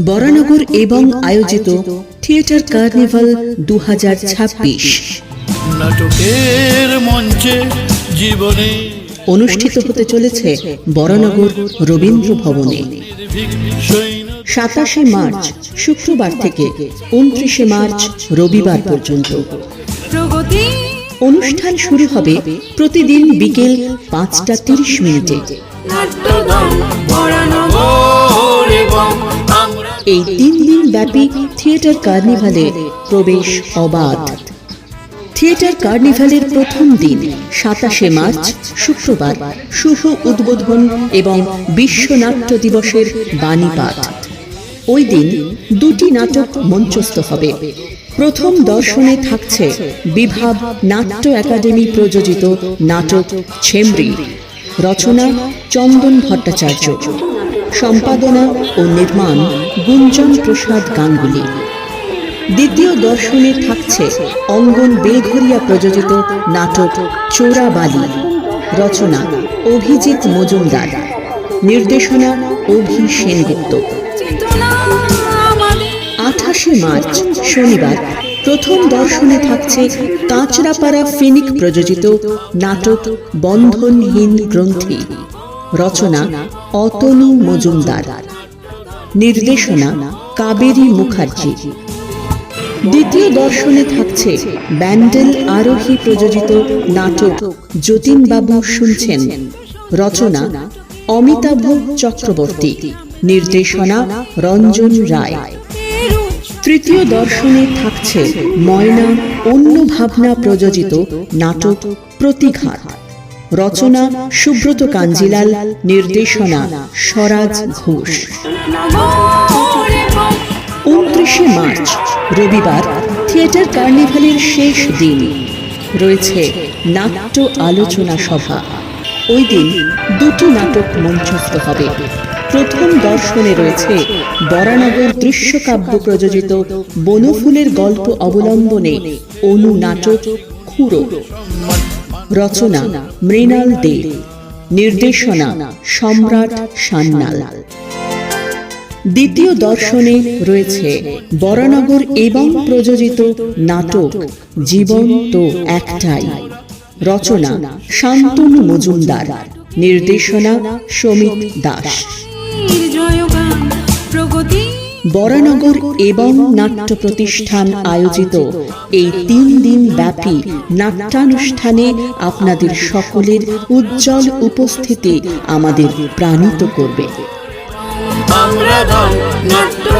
বরানগর এবং আয়োজিত theatre carnival 2026 নাটকের মঞ্চে জীবনে অনুষ্ঠিত হতে চলেছে বরানগর রবীন্দ্র ভবনে 27 মার্চ শুক্রবার থেকে 29 মার্চ রবিবার পর্যন্ত। অনুষ্ঠান শুরু হবে প্রতিদিন বিকেল 5:30 মিনিটে। এই 3 দিন ব্যাপী থিয়েটার কার্নিভালে প্রবেশ অবাধ। থিয়েটার কার্নিভালের প্রথম দিন 27 মার্চ শুক্রবার শুভ উদ্বোধন এবং বিশ্ব নাট্য দিবসের বাণীপাঠ। ওই দিন 2টি নাটক মঞ্চস্থ হবে। প্রথম দর্শনে থাকছে বিভাব নাট্য একাডেমি প্রযোজিত নাটক ছেমরি, রচনা চন্দন ভট্টাচার্য, সম্পাদনা ও নির্মাণ গুঞ্জন প্রসাদ গাঙ্গুলি। দ্বিতীয় দর্শনে থাকছে অঙ্গন বেলঘরিয়া প্রযোজিত নাটক চোরাবালি, রচনা অভিজিৎ মজুমদার, নির্দেশনা অভি সেনগুপ্ত। 28 মার্চ শনিবার প্রথম দর্শনে থাকছে কাঁচরাপাড়া ফিনিক প্রযোজিত নাটক বন্ধনহীন গ্রন্থি, রচনা অতনু মজুমদার, নির্দেশনা কাবেরী মুখার্জি। দ্বিতীয় দর্শনে থাকছে ব্যান্ডেল আরোহী প্রযোজিত নাটক যতীনবাবু শুনছেন, রচনা অমিতাভ চক্রবর্তী, নির্দেশনা রঞ্জন রায়। তৃতীয় দর্শনে থাকছে ময়না অন্য ভাবনা প্রযোজিত নাটক প্রতিঘাত, রচনা সুব্রত কাঞ্জিলাল, নির্দেশনা স্বরাজ ঘোষ। 29 মার্চ রবিবার থিয়েটার কার্নিভালের শেষ দিন রয়েছে নাট্য আলোচনা সভা। ওই দিন 2টি নাটক মঞ্চস্থ হবে। প্রথম দর্শনে রয়েছে বরানগর দৃশ্যকাব্য প্রযোজিত বনফুলের গল্প অবলম্বনে অনু নাটক খুঁড়ো, রচনা মৃণাল দে, নির্দেশনা সম্রাট সান্যাল। দ্বিতীয় দর্শনে রয়েছে বরানগর এবং প্রযোজিত নাটক জীবন তো একটাই, রচনা শান্তনু মজুমদার, নির্দেশনা সমিত দাস। বরানগর এবং নাট্য প্রতিষ্ঠান আয়োজিত এই 3 দিন ব্যাপী নাট্যানুষ্ঠানে আপনাদের সকলের উজ্জ্বল উপস্থিতি আমাদের প্রাণিত করবে। আমরা নাট্য